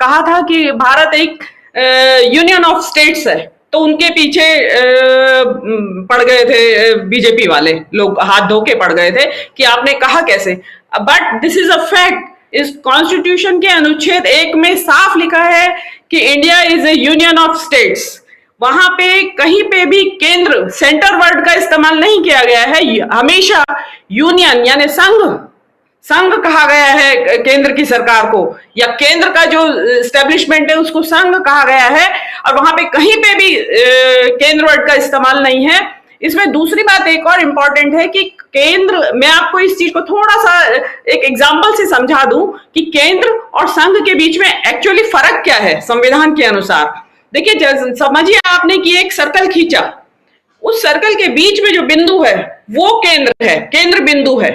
कहा था कि भारत एक यूनियन ऑफ स्टेट्स है, तो उनके पीछे पड़ गए थे बीजेपी वाले लोग, हाथ धो के पड़ गए थे कि आपने कहा कैसे। But this is a fact. इस कॉन्स्टिट्यूशन के अनुच्छेद 1 में साफ लिखा है कि India is A union of states. वहां पे कहीं पे भी केंद्र, सेंटर वर्ड का इस्तेमाल नहीं किया गया है, हमेशा यूनियन यानी संघ कहा गया है केंद्र की सरकार को, या केंद्र का जो एस्टेब्लिशमेंट है उसको संघ कहा गया है, और वहां पे कहीं पे भी केंद्र वर्ड का इस्तेमाल नहीं है। इसमें दूसरी बात एक और इंपॉर्टेंट है कि केंद्र, मैं आपको इस चीज को थोड़ा सा एक एग्जांपल से समझा दूं कि केंद्र और संघ के बीच में एक्चुअली फर्क क्या है संविधान के अनुसार। देखिए, समझिए आपने कि एक सर्कल खींचा, उस सर्कल के बीच में जो बिंदु है वो केंद्र है, केंद्र बिंदु है।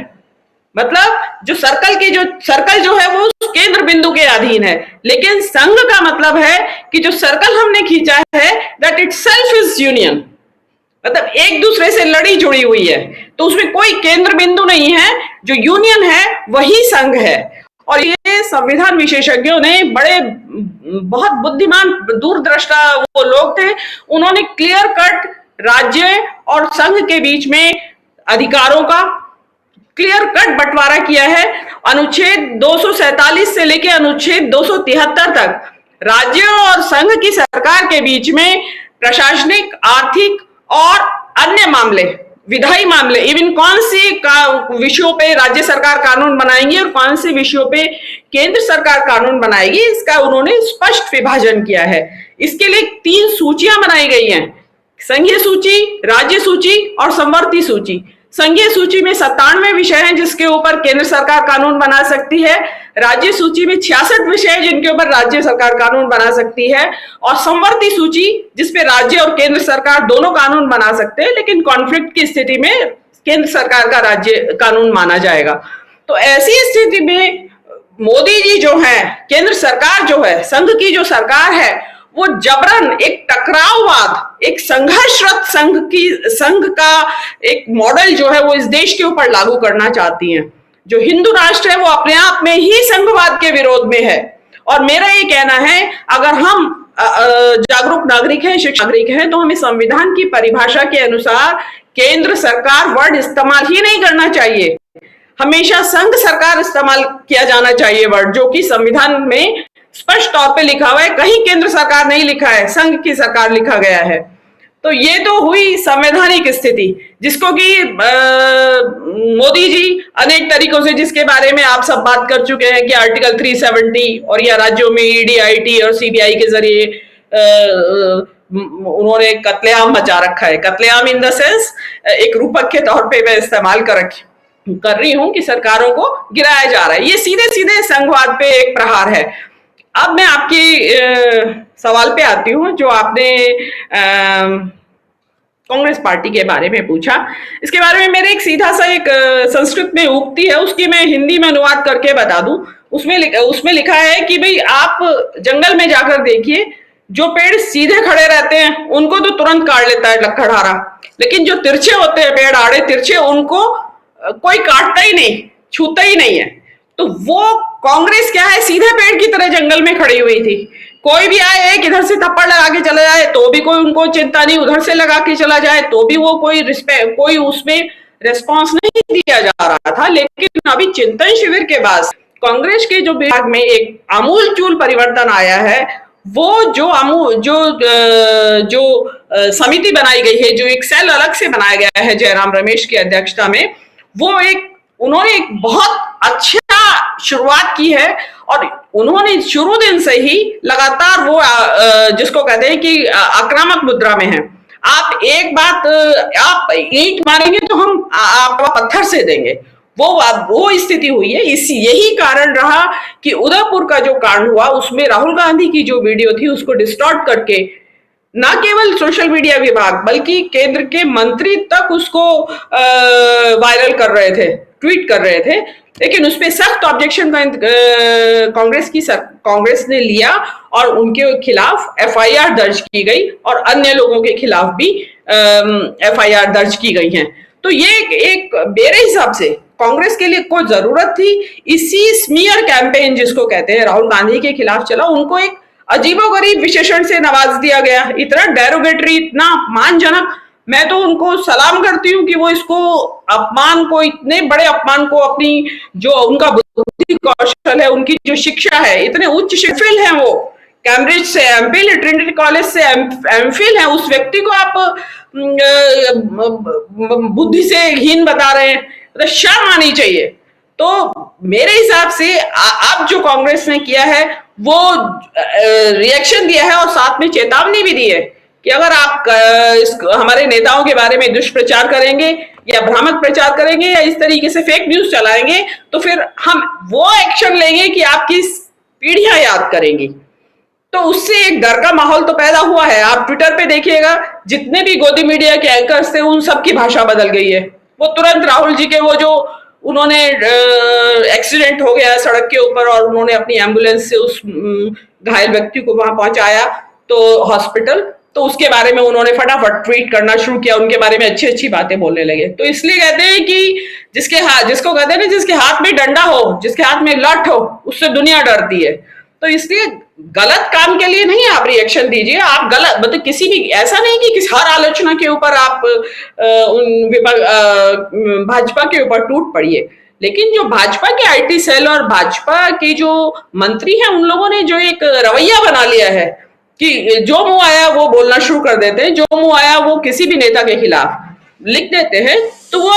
मतलब जो सर्कल जो है वो उस केंद्र बिंदु के अधीन है। लेकिन संघ का मतलब है कि जो सर्कल हमने खींचा है दैट इटसेल्फ इज यूनियन, मतलब एक दूसरे से लड़ी जुड़ी हुई है, तो उसमें कोई केंद्र बिंदु नहीं है। जो यूनियन है वही संघ है। और ये संविधान विशेषज्ञों ने, बड़े बहुत बुद्धिमान दूरदृष्टा वो लोग थे, उन्होंने क्लियर कट राज्य और संघ के बीच में अधिकारों का क्लियर कट बंटवारा किया है। अनुच्छेद 247 से लेकर अनुच्छेद 273 तक राज्य और संघ की सरकार के बीच में प्रशासनिक, आर्थिक और अन्य मामले, विधायी मामले, इवन कौन सी विषयों पे राज्य सरकार कानून बनाएंगी और कौन से विषयों पे केंद्र सरकार कानून बनाएगी, इसका उन्होंने स्पष्ट विभाजन किया है। इसके लिए 3 सूचियां बनाई गई हैं, संघीय सूची, राज्य सूची और समवर्ती सूची। संघीय सूची में 97 विषय हैं जिसके ऊपर केंद्र सरकार कानून बना सकती है, राज्य सूची में 66 विषय हैं जिनके ऊपर राज्य सरकार कानून बना सकती है, और समवर्ती सूची जिसपे राज्य और केंद्र सरकार दोनों कानून बना सकते हैं, लेकिन कॉन्फ्लिक्ट की स्थिति में केंद्र सरकार का राज्य कानून माना जाएगा। तो ऐसी स्थिति में मोदी जी जो है, केंद्र सरकार जो है, संघ की जो सरकार है, वो जबरन एक टकराववाद, एक संघर्षरत संघ का एक मॉडल जो है वो इस देश के ऊपर लागू करना चाहती हैं। जो हिंदू राष्ट्र है वो अपने आप में ही संघवाद के विरोध में है। और मेरा ये कहना है, अगर हम जागरूक नागरिक हैं, शिक्षित नागरिक हैं, तो हमें संविधान की परिभाषा के अनुसार केंद्र सरकार वर्ड इस्तेमाल ही नहीं करना चाहिए। हमेशा संघ सरकार इस्तेमाल किया जाना चाहिए वर्ड, जो कि संविधान में स्पष्ट तौर पे लिखा हुआ है। कहीं केंद्र सरकार नहीं लिखा है, संघ की सरकार लिखा गया है। तो ये तो हुई संवैधानिक स्थिति, जिसको कि मोदी जी अनेक तरीकों से, जिसके बारे में आप सब बात कर चुके हैं कि आर्टिकल 370 और या राज्यों में ईडी, आईटी और सीबीआई के जरिए उन्होंने कत्लेआम मचा रखा है। कत्लेआम इन द सेंस, एक रूपक के तौर पे मैं इस्तेमाल कर रही हूं कि सरकारों को गिराया जा रहा है। ये सीधे सीधे संघवाद पे एक प्रहार है। अब मैं आपकी सवाल पे आती हूँ जो आपने कांग्रेस पार्टी के बारे में पूछा। इसके बारे में मेरे एक सीधा सा एक संस्कृत में उक्ति है, उसकी मैं हिंदी में अनुवाद करके बता दूं। उसमें लिखा है कि भाई आप जंगल में जाकर देखिए, जो पेड़ सीधे खड़े रहते हैं उनको तो तुरंत काट लेता है लकड़हारा, लेकिन जो तिरछे होते हैं, पेड़ आड़े तिरछे, उनको कोई काटता ही नहीं, छूता ही नहीं है। तो वो कांग्रेस क्या है, सीधे पेड़ की तरह जंगल में खड़ी हुई थी। कोई भी आए, एक इधर से थप्पड़ लगा के चला जाए तो भी कोई उनको चिंता नहीं, उधर से लगा के चला जाए तो भी वो कोई उसमें रिस्पॉन्स नहीं दिया जा रहा था। लेकिन अभी चिंतन शिविर के बाद कांग्रेस के जो विभाग में एक आमूलचूल परिवर्तन आया है, वो जो समिति बनाई गई है, जो एक सेल अलग से बनाया गया है जयराम रमेश की अध्यक्षता में, उन्होंने एक बहुत अच्छा शुरुआत की है। और उन्होंने शुरू दिन से ही लगातार वो जिसको कहते हैं कि आक्रामक मुद्रा में है। आप आप ईंट मारेंगे तो हम आपको पत्थर से देंगे, वो स्थिति हुई है। यही कारण रहा कि उदयपुर का जो कांड हुआ, उसमें राहुल गांधी की जो वीडियो थी उसको डिस्टॉर्ट करके ना केवल सोशल मीडिया विभाग बल्कि केंद्र के मंत्री तक उसको वायरल कर रहे थे, ट्वीट कर रहे थे। लेकिन उस पर सख्त ऑब्जेक्शन कांग्रेस ने लिया और उनके खिलाफ एफआईआर दर्ज की गई और अन्य लोगों के खिलाफ भी एफआईआर दर्ज की गई हैं। तो ये एक मेरे हिसाब से कांग्रेस के लिए कोई जरूरत थी? इसी स्मीयर कैंपेन जिसको कहते हैं राहुल गांधी के खिलाफ चला, उनको एक अजीबोगरीब विशेषण से नवाज दिया गया, इतना डेरोगेटरी, इतना अपमानजनक। मैं तो उनको सलाम करती हूँ कि वो इसको अपमान को, इतने बड़े अपमान को, अपनी जो उनका बुद्धि कौशल है, उनकी जो शिक्षा है, इतने उच्च शिक्षित है वो, कैम्ब्रिज से एमफिल, ट्रिनिटी कॉलेज से एमफिल है, उस व्यक्ति को आप बुद्धि से हीन बता रहे हैं, तो शर्म आनी चाहिए। तो मेरे हिसाब से अब जो कांग्रेस ने किया है वो रिएक्शन दिया है और साथ में चेतावनी भी दी है कि अगर आप हमारे नेताओं के बारे में दुष्प्रचार करेंगे या भ्रामक प्रचार करेंगे या इस तरीके से फेक न्यूज चलाएंगे तो फिर हम वो एक्शन लेंगे कि आपकी पीढ़ियां याद करेंगी। तो उससे एक डर का माहौल तो पैदा हुआ है। आप ट्विटर पे देखिएगा, जितने भी गोदी मीडिया के एंकर्स थे उन सबकी भाषा बदल गई है। वो तुरंत राहुल जी के वो जो उन्होंने एक्सीडेंट हो गया सड़क के ऊपर और उन्होंने अपनी एम्बुलेंस से उस घायल व्यक्ति को वहां पहुंचाया तो हॉस्पिटल, तो उसके बारे में उन्होंने फटाफट ट्वीट करना शुरू किया, उनके बारे में अच्छी अच्छी बातें बोलने लगे। तो इसलिए कहते हैं कि जिसको कहते हैं ना, जिसके हाथ में डंडा हो, जिसके हाथ में लठ हो, उससे दुनिया डरती है। तो इसलिए गलत काम के लिए नहीं आप रिएक्शन दीजिए। आप गलत मतलब किसी भी, ऐसा नहीं कि हर आलोचना के ऊपर आप भाजपा के ऊपर टूट पड़िए, लेकिन जो भाजपा के आईटी सेल और भाजपा के जो मंत्री हैं उन लोगों ने जो एक रवैया बना लिया है कि जो मुंह आया वो बोलना शुरू कर देते हैं, जो मुंह आया वो किसी भी नेता के खिलाफ लिख देते हैं, तो वो